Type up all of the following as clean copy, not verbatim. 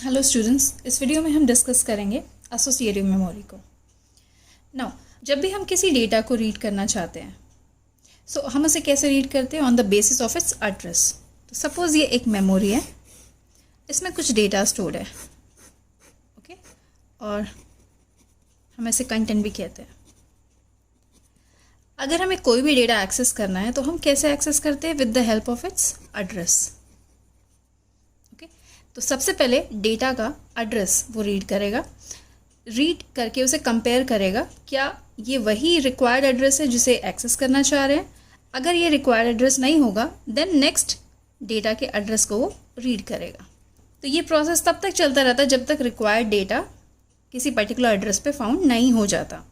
Hello students, इस video में हम डिस्कस करेंगे एसोसिएटिव मेमोरी को। नाउ जब भी हम किसी डेटा को रीड करना चाहते हैं हम उसे कैसे रीड करते हैं? On the basis of its address. तो सपोज़ ये एक मेमोरी है, इसमें कुछ डेटा स्टोर्ड है, ओके, और हम इसे कंटेंट भी कहते हैं। अगर हमें कोई भी डेटा एक्सेस करना है तो हम कैसे एक्सेस करते हैं? With the help of its address. तो सबसे पहले डेटा का एड्रेस वो रीड करेगा, रीड करके उसे कंपेयर करेगा, क्या ये वही रिक्वायर्ड एड्रेस है जिसे एक्सेस करना चाह रहे हैं। अगर ये रिक्वायर्ड एड्रेस नहीं होगा देन नेक्स्ट डेटा के एड्रेस को वो रीड करेगा। तो ये प्रोसेस तब तक चलता रहता है जब तक रिक्वायर्ड डेटा किसी पर्टिकुलर एड्रेस पे फाउंड नहीं हो जाता।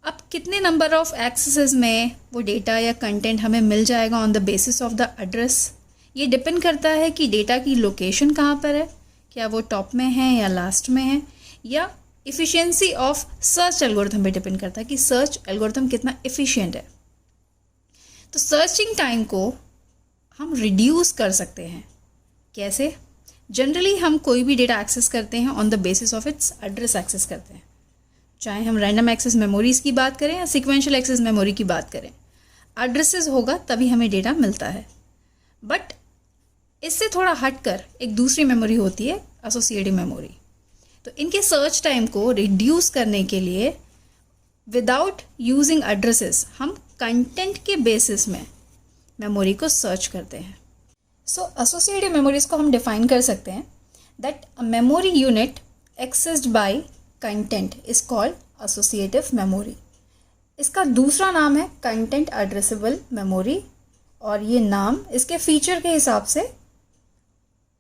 अब कितने नंबर ऑफ एक्सेसेस में वो डेटा या कंटेंट हमें मिल जाएगा on the basis of the address, ये डिपेंड करता है कि डेटा की लोकेशन कहाँ पर है, क्या वो टॉप में है या लास्ट में है, या इफ़िशियंसी ऑफ सर्च एल्गोरिथम पे डिपेंड करता है कि सर्च एल्गोरिथम कितना एफिशिएंट है। तो सर्चिंग टाइम को हम रिड्यूस कर सकते हैं। कैसे? जनरली हम कोई भी डेटा एक्सेस करते हैं on the basis of its address access करते हैं, चाहे हम रैंडम एक्सेस मेमोरीज़ की बात करें या सिक्वेंशियल एक्सेस मेमोरी की बात करें। एड्रेसेस होगा तभी हमें डेटा मिलता है। बट इससे थोड़ा हटकर एक दूसरी मेमोरी होती है एसोसिएटिव मेमोरी। तो इनके सर्च टाइम को रिड्यूस करने के लिए विदाउट यूजिंग एड्रेसेस हम कंटेंट के बेसिस में मेमोरी को सर्च करते हैं। सो एसोसिएटिव मेमोरीज को हम डिफाइन कर सकते हैं that a memory unit accessed by content is called associative memory. इसका दूसरा नाम है कंटेंट एड्रेसेबल मेमोरी, और ये नाम इसके फीचर के हिसाब से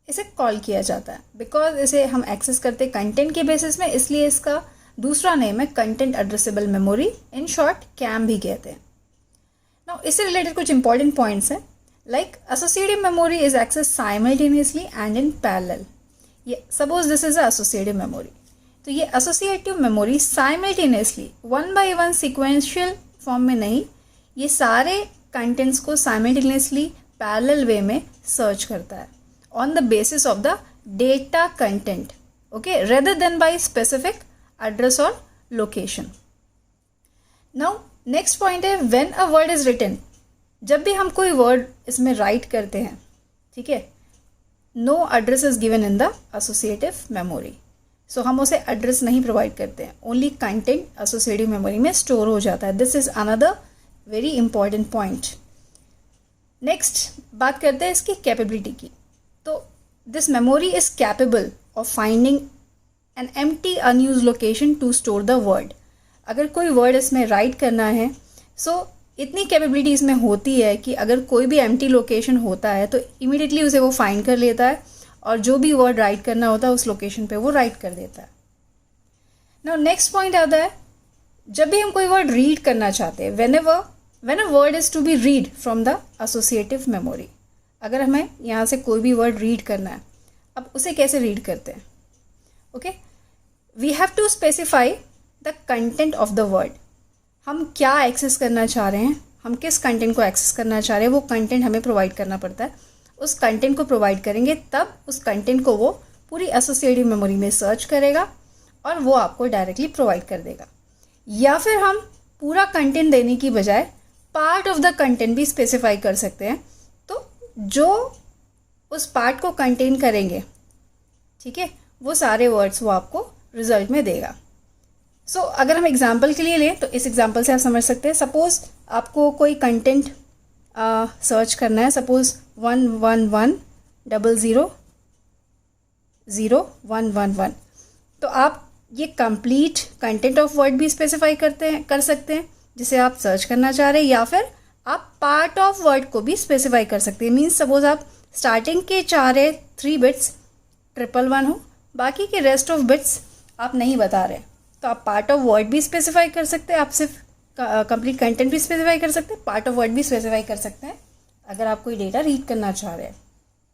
इसे कॉल किया जाता है। बिकॉज इसे हम एक्सेस करते कंटेंट के बेसिस में, इसलिए इसका दूसरा नेम है content addressable memory, in short CAM भी कहते हैं। नाउ इससे रिलेटेड कुछ इंपॉर्टेंट पॉइंट्स हैं, like associative memory is access simultaneously and in parallel. ये suppose this is associative memory, तो ये associative memory simultaneously one by one sequential form में नहीं, ये सारे कंटेंट्स को साइमल्टेनियसली पैरेलल वे में सर्च करता है on the basis of the data content, okay, rather than by specific address और लोकेशन। नाउ नेक्स्ट पॉइंट है when a word is written. जब भी हम कोई वर्ड इसमें राइट करते हैं, ठीक है, no address is given in the associative memory. So हम उसे एड्रेस नहीं प्रोवाइड करते हैं, ओनली कंटेंट एसोसिएटिव मेमोरी में स्टोर हो जाता है। This is another very important point. Next बात करते हैं इसकी कैपेबिलिटी की। तो this memory is capable of finding an empty unused location to store the word. अगर कोई वर्ड इसमें राइट करना है इतनी कैपेबिलिटी इसमें होती है कि अगर कोई भी एम्प्टी लोकेशन होता है तो इमीडिएटली उसे वो फाइंड कर लेता है और जो भी वर्ड राइट करना होता है उस लोकेशन पे वो राइट कर देता है। नाउ नेक्स्ट पॉइंट आता है, जब भी हम कोई वर्ड रीड करना चाहते हैं, when a word is to be read from the associative memory. अगर हमें यहाँ से कोई भी वर्ड रीड करना है, अब उसे कैसे रीड करते हैं? Okay, we have to specify the content of the word. हम क्या एक्सेस करना चाह रहे हैं, हम किस कंटेंट को एक्सेस करना चाह रहे हैं, वो कंटेंट हमें प्रोवाइड करना पड़ता है। उस कंटेंट को प्रोवाइड करेंगे तब उस कंटेंट को वो पूरी एसोसिएटिव मेमोरी में सर्च करेगा और वो आपको डायरेक्टली प्रोवाइड कर देगा। या फिर हम पूरा कंटेंट देने की बजाय पार्ट ऑफ द कंटेंट भी स्पेसिफाई कर सकते हैं, तो जो उस पार्ट को कंटेन करेंगे, ठीक है, वो सारे वर्ड्स वो आपको रिजल्ट में देगा। सो अगर हम एग्जांपल के लिए लें तो इस एग्जांपल से आप समझ सकते हैं। सपोज आपको कोई कंटेंट सर्च करना है, सपोज 111000111, तो आप ये कंप्लीट कंटेंट ऑफ वर्ड भी स्पेसिफाई कर सकते हैं जिसे आप सर्च करना चाह रहे हैं, या फिर आप पार्ट ऑफ वर्ड को भी स्पेसिफाई कर सकते हैं। मीन्स सपोज आप स्टार्टिंग के 3 बिट्स 111 हो, बाकी के रेस्ट ऑफ बिट्स आप नहीं बता रहे, तो आप पार्ट ऑफ वर्ड भी स्पेसिफाई कर सकते हैं, आप सिर्फ कंप्लीट कंटेंट भी स्पेसिफाई कर सकते हैं, पार्ट ऑफ वर्ड भी स्पेसिफाई कर सकते हैं अगर आप कोई डेटा रीड करना चाह रहे हैं।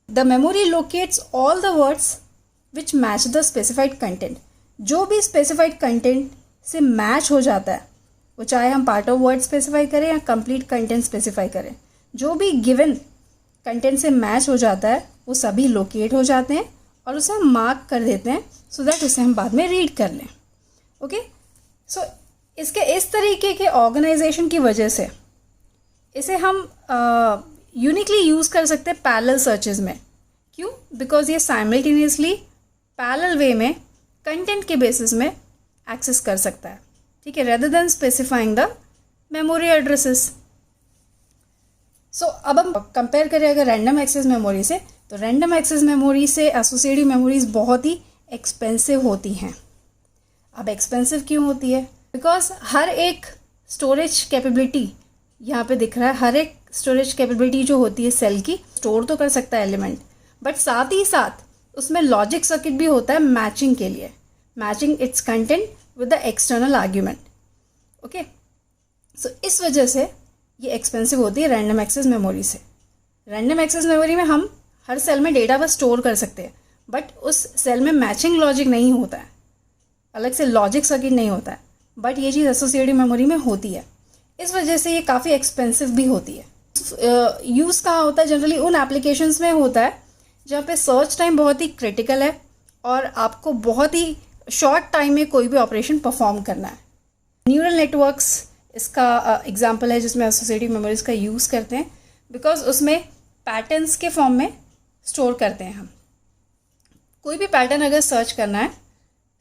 The memory locates all the words which match the specified content. जो भी स्पेसिफाइड कंटेंट से मैच हो जाता है, वो चाहे हम पार्ट ऑफ वर्ड स्पेसिफाई करें या कंप्लीट कंटेंट स्पेसिफाई करें, जो भी गिवन कंटेंट से मैच हो जाता है वो सभी लोकेट हो जाते हैं और उसे हम मार्क कर देते हैं सो दैट उसे हम बाद में रीड कर लें। ओके, सो इसके इस तरीके के ऑर्गेनाइजेशन की वजह से इसे हम यूनिकली यूज़ कर सकते हैं पैरेलल सर्चेज में। क्यों? बिकॉज ये साइमल्टेनियसली पैरेलल वे में कंटेंट के बेसिस में एक्सेस कर सकता है, ठीक है, rather than specifying the memory addresses. So अब हम कंपेयर करें अगर रैंडम एक्सेस मेमोरी से, तो रैंडम एक्सेस मेमोरी से एसोसिएटिव मेमोरीज बहुत ही एक्सपेंसिव होती हैं। अब एक्सपेंसिव क्यों होती है? बिकॉज हर एक स्टोरेज कैपेबिलिटी यहाँ पे दिख रहा है, हर एक स्टोरेज कैपेबिलिटी जो होती है सेल की, स्टोर तो कर सकता है एलिमेंट, बट साथ ही साथ उसमें लॉजिक सर्किट भी होता है मैचिंग के लिए, matching its content with the external argument. Okay, so इस वजह से ये एक्सपेंसिव होती है रैंडम एक्सेस मेमोरी से। रैंडम एक्सेस मेमोरी में हम हर सेल में डेटा बस स्टोर कर सकते हैं, बट उस सेल में मैचिंग लॉजिक नहीं होता है, अलग से लॉजिक सर्किट नहीं होता है, बट ये चीज़ एसोसिएटिव मेमोरी में होती है। इस वजह से ये काफ़ी एक्सपेंसिव भी होती है। यूज़ कहाँ होता है? जनरली उन एप्लीकेशंस में होता है जहाँ पे सर्च टाइम बहुत ही क्रिटिकल है और आपको बहुत ही शॉर्ट टाइम में कोई भी ऑपरेशन परफॉर्म करना है। न्यूरल नेटवर्क्स इसका एग्जांपल है जिसमें एसोसिएटिव मेमोरीज का यूज़ करते हैं, बिकॉज उसमें पैटर्न्स के फॉर्म में स्टोर करते हैं हम। कोई भी पैटर्न अगर सर्च करना है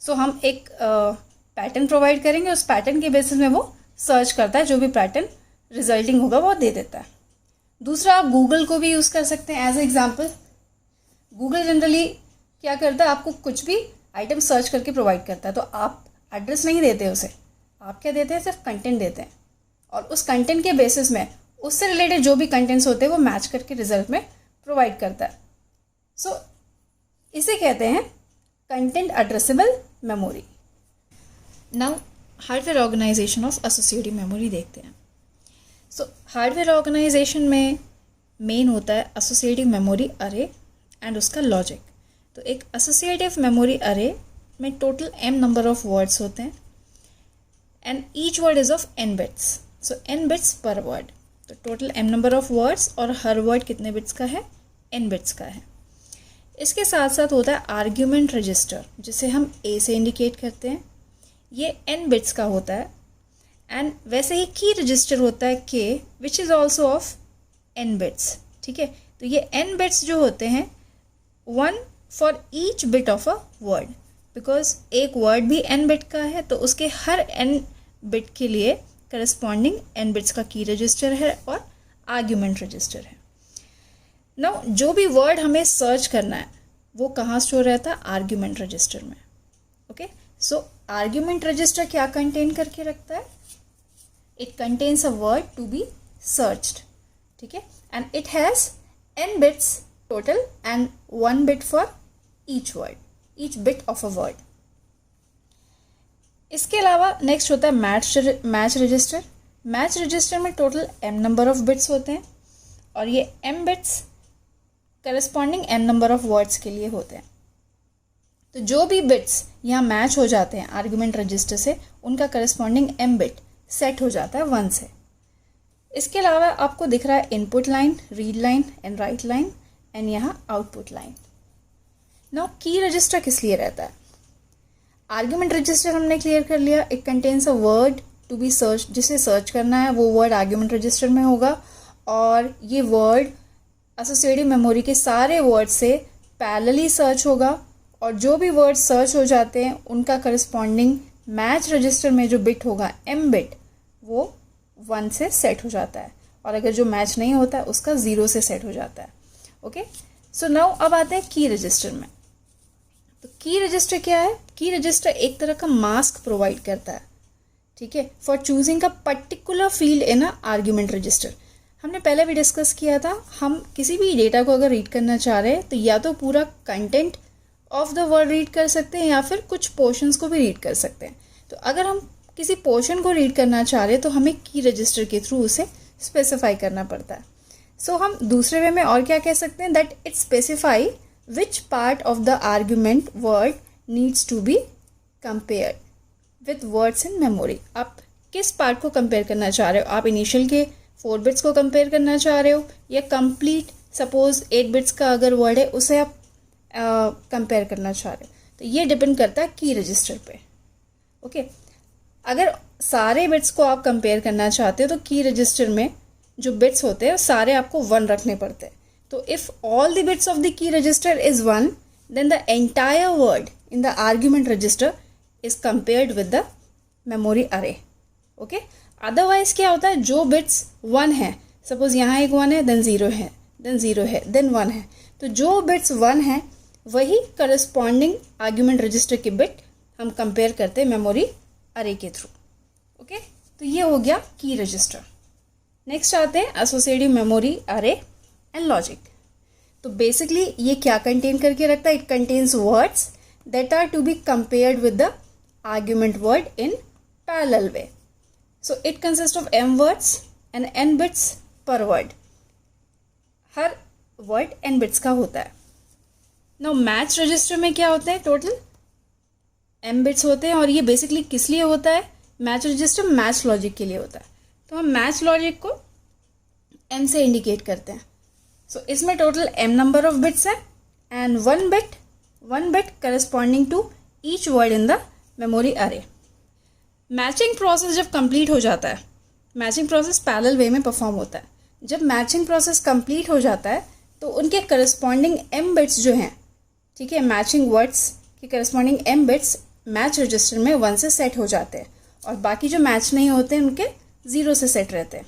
सो हम एक पैटर्न प्रोवाइड करेंगे, उस पैटर्न के बेसिस में वो सर्च करता है, जो भी पैटर्न रिजल्टिंग होगा वो दे देता है। दूसरा, आप गूगल को भी यूज़ कर सकते हैं as a example. Google generally क्या करता है, आपको कुछ भी आइटम सर्च करके प्रोवाइड करता है, तो आप एड्रेस नहीं देते उसे, आप क्या देते हैं, सिर्फ कंटेंट देते हैं, और उस कंटेंट के बेसिस में उससे रिलेटेड जो भी कंटेंट्स होते हैं वो मैच करके रिजल्ट में प्रोवाइड करता है। सो इसे कहते हैं content addressable memory. Now hardware organisation of associative memory देखते हैं। सो हार्डवेयर ऑर्गेनाइजेशन में मेन होता है एसोसिएटिव मेमोरी अरे एंड उसका लॉजिक। तो एक एसोसिएटिव मेमोरी अरे में total m number of words होते हैं and each word is of n bits. So n bits per word, तो total m number of words और हर वर्ड कितने बिट्स का है, n बिट्स का है। इसके साथ साथ होता है आर्ग्यूमेंट रजिस्टर, जिसे हम a से इंडिकेट करते हैं, ये n बिट्स का होता है। एंड वैसे ही की रजिस्टर होता है k which is also of n bits, ठीक है। तो ये n बिट्स जो होते हैं, 1 for each bit of a word, because एक वर्ड भी n बिट का है, तो उसके हर n बिट के लिए करस्पॉन्डिंग n बिट्स का की रजिस्टर है और आर्ग्यूमेंट रजिस्टर है। नाउ जो भी वर्ड हमें सर्च करना है वो कहाँ स्टोर रहता है, आर्ग्यूमेंट रजिस्टर में। ओके, सो आर्ग्यूमेंट रजिस्टर क्या कंटेन करके रखता है, it contains a word to be searched, ठीक है, and it has n bits total and 1 bit for each word, each bit of a word. इसके अलावा नेक्स्ट होता है मैच रजिस्टर। मैच रजिस्टर में total m number of bits होते हैं और ये m bits corresponding n number of words के लिए होते हैं। तो जो भी बिट्स यहाँ मैच हो जाते हैं आर्ग्यूमेंट रजिस्टर से, उनका करस्पॉन्डिंग m बिट सेट हो जाता है 1 से। इसके अलावा आपको दिख रहा है input line, read line and right line and यहाँ आउटपुट लाइन। नाउ की रजिस्टर किस लिए रहता है? आर्ग्यूमेंट रजिस्टर हमने क्लियर कर लिया, it contains a word to be search, जिसे सर्च करना है वो वर्ड आर्ग्यूमेंट रजिस्टर में होगा और ये वर्ड एसोसिएटिव मेमोरी के सारे वर्ड से पैरेलली सर्च होगा और जो भी वर्ड सर्च हो जाते हैं उनका करस्पॉन्डिंग मैच रजिस्टर में जो बिट होगा m बिट, वो 1 से सेट हो जाता है और अगर जो मैच नहीं होता है उसका 0 से सेट हो जाता है। ओके, सो नाउ अब आते हैं की रजिस्टर में। तो की रजिस्टर क्या है? की रजिस्टर एक तरह का मास्क प्रोवाइड करता है, ठीक है, for choosing a particular field in a argument register. हमने पहले भी डिस्कस किया था, हम किसी भी डेटा को अगर रीड करना चाह रहे हैं तो या तो पूरा content of the word read कर सकते हैं या फिर कुछ पोर्शंस को भी रीड कर सकते हैं। तो अगर हम किसी पोर्शन को रीड करना चाह रहे हैं तो हमें की रजिस्टर के थ्रू उसे स्पेसिफाई करना पड़ता है। सो हम दूसरे वे में और क्या कह सकते हैं, that it specify which part of the argument word needs to be compared with words in memory. आप किस पार्ट को कंपेयर करना चाह रहे हो? आप इनिशियल के 4 बिट्स को कंपेयर करना चाह रहे हो या कंप्लीट, सपोज 8 बिट्स का अगर वर्ड है उसे आप कंपेयर करना चाह रहे हैं। तो ये डिपेंड करता है की रजिस्टर पे। ओके, अगर सारे बिट्स को आप कंपेयर करना चाहते हो तो की रजिस्टर में जो बिट्स होते हैं सारे आपको 1 रखने पड़ते हैं। तो if all the bits of the key register is 1, then the entire word in the argument register is compared with the memory array. Okay, otherwise क्या होता है, जो बिट्स 1 है, सपोज यहाँ एक 1 है, देन 0 है, देन 0 है, देन 1 है, तो जो बिट्स 1 है वही करस्पॉन्डिंग आर्ग्यूमेंट रजिस्टर के बिट हम कंपेयर करते हैं मेमोरी अरे के थ्रू। ओके, तो ये हो गया की रजिस्टर। नेक्स्ट आते हैं associative memory array and logic. तो बेसिकली ये क्या कंटेन करके रखता है, it contains words that are to be compared with the argument word in parallel way. So it consist of m words and n bits per word. हर word n bits का होता है। Now match register में क्या होते हैं, total m bits होते हैं, और ये बेसिकली किस लिए होता है, मैच रजिस्टर मैच लॉजिक के लिए होता है। तो हम मैच लॉजिक को m से इंडिकेट करते हैं। सो इसमें total m number of bits है and one bit corresponding to each word in the memory array. Matching process जब कंप्लीट हो जाता है, मैचिंग प्रोसेस पैरेलल वे में परफॉर्म होता है। जब मैचिंग प्रोसेस कंप्लीट हो जाता है तो उनके करस्पॉन्डिंग m बिट्स जो हैं, ठीक है, मैचिंग वर्ड्स के corresponding m bits match register में 1 से सेट हो जाते हैं, और बाकी जो मैच नहीं होते हैं उनके 0 से सेट रहते हैं।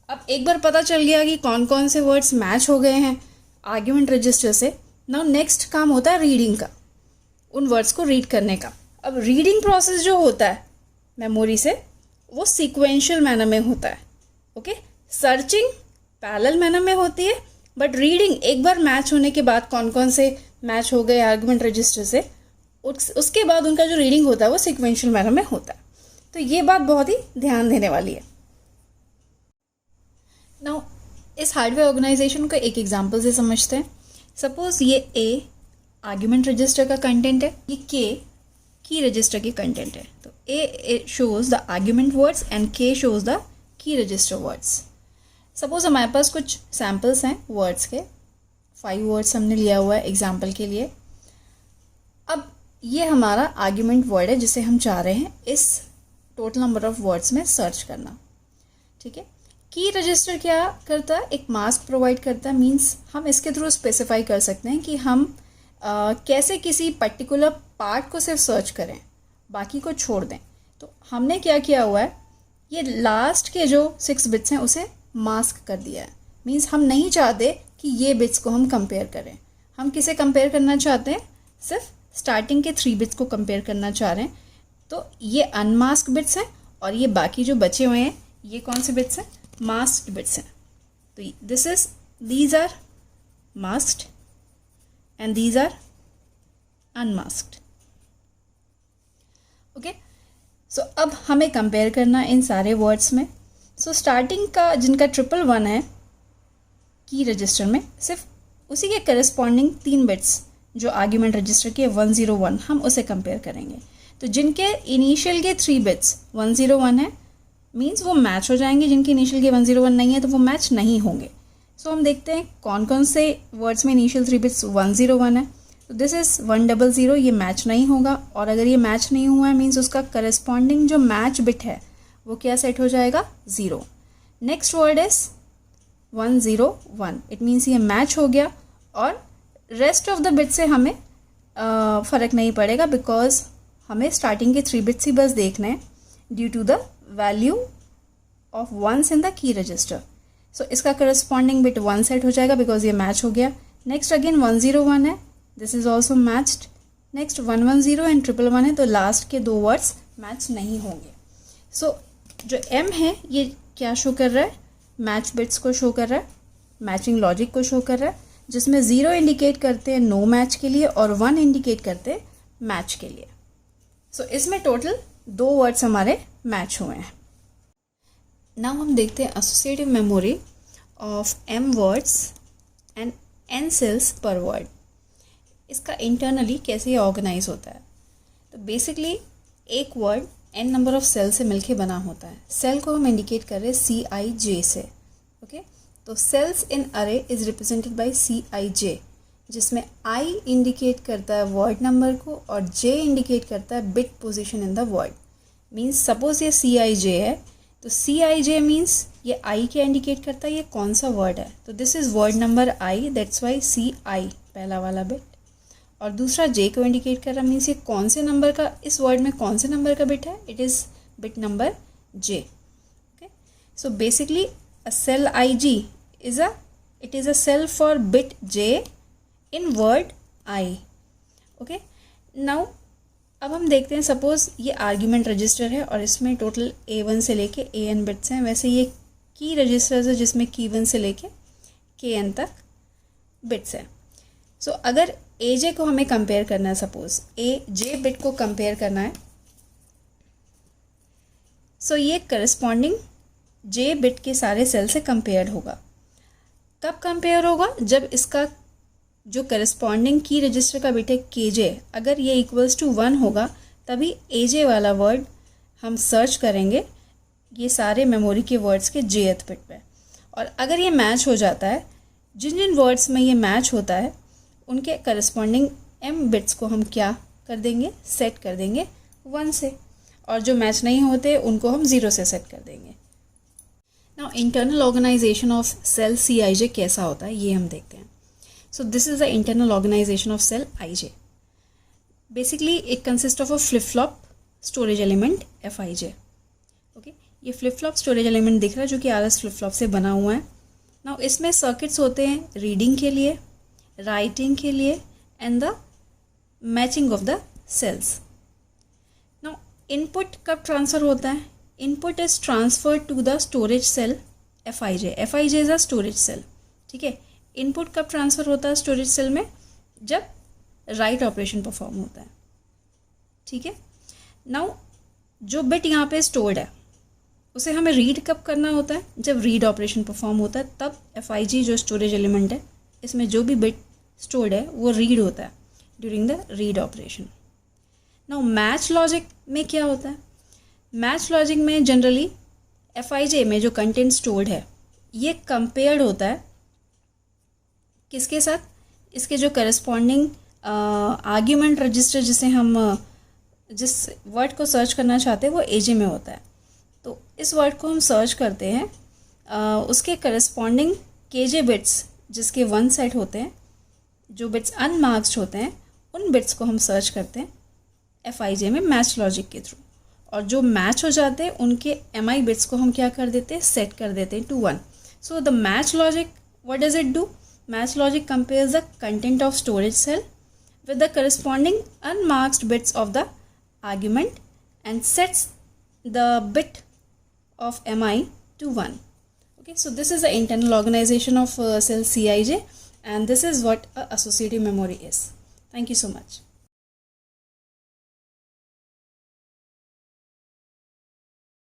अब एक बार पता चल गया कि कौन कौन से वर्ड्स मैच हो गए हैं आर्ग्यूमेंट रजिस्टर से, नाउ नेक्स्ट काम होता है रीडिंग का, उन वर्ड्स को रीड करने का। अब रीडिंग प्रोसेस जो होता है मेमोरी से वो सीक्वेंशियल मैनर में होता है। ओके, सर्चिंग पैरेलल मैनर में होती है, बट रीडिंग एक बार मैच होने के बाद कौन कौन से मैच हो गए आर्ग्यूमेंट रजिस्टर से, उसके बाद उनका जो रीडिंग होता है वो सीक्वेंशियल मैनर में होता है। तो ये बात बहुत ही ध्यान देने वाली है। नाउ इस हार्डवेयर ऑर्गेनाइजेशन को एक एग्जांपल से समझते हैं। सपोज ये A आर्ग्यूमेंट रजिस्टर का कंटेंट है, ये K की रजिस्टर की कंटेंट है। तो A shows the argument words and K shows the key register words. Suppose हमारे पास कुछ सैम्पल्स हैं वर्ड्स के, 5 वर्ड्स हमने लिया हुआ है एग्जाम्पल के लिए। अब ये हमारा आर्ग्यूमेंट वर्ड है जिसे हम चाह रहे हैं इस टोटल नंबर ऑफ वर्ड्स में सर्च करना। ठीक है, की रजिस्टर क्या करता है, एक मास्क प्रोवाइड करता है। मींस हम इसके थ्रू स्पेसिफाई कर सकते हैं कि हम कैसे किसी पर्टिकुलर पार्ट को सिर्फ सर्च करें, बाकी को छोड़ दें। तो हमने क्या किया हुआ है, ये लास्ट के जो 6 बिट्स हैं उसे मास्क कर दिया है। मींस हम नहीं चाहते कि ये बिट्स को हम कंपेयर करें। हम किसे कंपेयर करना चाहते हैं, सिर्फ स्टार्टिंग के 3 बिट्स को कंपेयर करना चाह रहे हैं। तो ये अनमास्क बिट्स हैं और ये बाकी जो बचे हुए हैं ये कौन से बिट्स हैं, मास्क्ड बिट्स हैं। तो these are masked and these are unmasked. Okay, so अब हमें कंपेयर करना इन सारे वर्ड्स में। सो स्टार्टिंग का जिनका 111 है की रजिस्टर में, सिर्फ उसी के करस्पॉन्डिंग 3 बिट्स जो आर्ग्यूमेंट रजिस्टर के 101 हम उसे कंपेयर करेंगे। तो जिनके इनिशियल के 3 बिट्स 101 है मींस वो मैच हो जाएंगे, जिनके इनिशियल के 101 नहीं है तो वो मैच नहीं होंगे। सो हम देखते हैं कौन कौन से वर्ड्स में इनिशियल 3 बिट्स 101 है। तो दिस इज़ 100, ये मैच नहीं होगा, और अगर ये मैच नहीं हुआ है मींस उसका करस्पॉन्डिंग जो मैच बिट है वो क्या सेट हो जाएगा, 0। Next word is 101, it means ये मैच हो गया, और रेस्ट ऑफ द बिट से हमें फ़र्क नहीं पड़ेगा बिकॉज हमें स्टार्टिंग के 3 बिट्स ही बस देखने हैं due to the value of ones in the key register. So इसका करस्पॉन्डिंग बिट 1 सेट हो जाएगा बिकॉज ये मैच हो गया। नेक्स्ट अगेन 101 है, this is also matched. Next 110 and 111 है, तो लास्ट के 2 वर्ड्स मैच नहीं होंगे। सो जो M है ये क्या शो कर रहा है, मैच बिट्स को शो कर रहा है, मैचिंग लॉजिक को शो कर रहा है, जिसमें 0 इंडिकेट करते हैं नो मैच के लिए और 1 इंडिकेट करते हैं मैच के लिए। सो इसमें टोटल 2 वर्ड्स हमारे मैच हुए हैं। नाउ हम देखते हैं associative memory of M words and N cells per word. इसका इंटरनली कैसे ये ऑर्गेनाइज होता है। तो बेसिकली एक word n number of cell से मिलके बना होता है। सेल को हम इंडिकेट कर रहे हैं CIJ से। ओके, तो सेल्स इन अरे इज रिप्रेजेंटेड बाय CIJ। जिसमें I इंडिकेट करता है वर्ड नंबर को और J इंडिकेट करता है bit position in the word. Means suppose ये CIJ है, तो CIJ मीन्स ये I क्या इंडिकेट करता है, ये कौन सा वर्ड है, तो this is word number I, that's why CI पहला वाला बिट। और दूसरा J को इंडिकेट कर रहा मीन्स ये कौन से नंबर का, इस वर्ड में कौन से नंबर का बिट है, it is bit number J। Okay, so basically a cell IG is a cell for bit J in word I। Okay, now अब हम देखते हैं, सपोज ये आर्ग्यूमेंट रजिस्टर है और इसमें टोटल A1 से लेके AN बिट्स हैं। वैसे ये की रजिस्टर्स है जिसमें की1 से लेके KN तक बिट्स हैं। सो अगर AJ को हमें कंपेयर करना है, सपोज AJ बिट को कंपेयर करना है, सो ये करस्पॉन्डिंग J बिट के सारे सेल से कंपेयर होगा। कब कंपेयर होगा, जब इसका जो करस्पॉन्डिंग की रजिस्टर का बिट है KJ, अगर ये इक्वल्स टू 1 होगा तभी AJ वाला वर्ड हम सर्च करेंगे ये सारे मेमोरी के वर्ड्स के Jth बिट पे। और अगर ये मैच हो जाता है, जिन जिन वर्ड्स में ये मैच होता है उनके करस्पॉन्डिंग M बिट्स को हम क्या कर देंगे, सेट कर देंगे 1 से, और जो मैच नहीं होते उनको हम 0 से सेट कर देंगे। Now internal organisation of cell CIJ कैसा होता है ये हम देखते हैं। So this is the internal organization of cell IJ. Basically it consists of a flip-flop storage element FIJ. Okay, ये flip-flop storage element दिख रहा है जो कि RS flip-flop से बना हुआ है। Now इसमें circuits होते हैं रीडिंग के लिए, राइटिंग के लिए and the matching of the cells. Now input कब ट्रांसफ़र होता है, input is transferred to the storage cell FIJ. FIJ is a storage cell, ठीक है। इनपुट कब ट्रांसफ़र होता है स्टोरेज सेल में, जब राइट ऑपरेशन परफॉर्म होता है, ठीक है। नाउ जो बिट यहाँ पे स्टोर्ड है उसे हमें रीड कब करना होता है, जब रीड ऑपरेशन परफॉर्म होता है, तब FIG जो स्टोरेज एलिमेंट है इसमें जो भी बिट स्टोर्ड है वो रीड होता है during the read operation. Now match logic में क्या होता है, मैच लॉजिक में जनरली FIJ में जो कंटेंट स्टोर्ड है ये कंपेयर्ड होता है किसके साथ, इसके जो करस्पॉन्डिंग आर्ग्यूमेंट रजिस्टर जिसे हम जिस वर्ड को सर्च करना चाहते हैं वो AJ में होता है। तो इस वर्ड को हम सर्च करते हैं, उसके करस्पॉन्डिंग KJ बिट्स जिसके 1 सेट होते हैं, जो बिट्स अनमार्क्ड होते हैं, उन बिट्स को हम सर्च करते हैं FIJ में मैच लॉजिक के थ्रू, और जो मैच हो जाते हैं उनके MI बिट्स को हम क्या कर देते हैं, सेट कर देते हैं to 1। So the match logic what does it do, match logic compares the content of storage cell with the corresponding unmarked bits of the argument and sets the bit of MI to 1. Okay, so this is the internal organization of cell CIJ, and this is what a associative memory is. Thank you so much.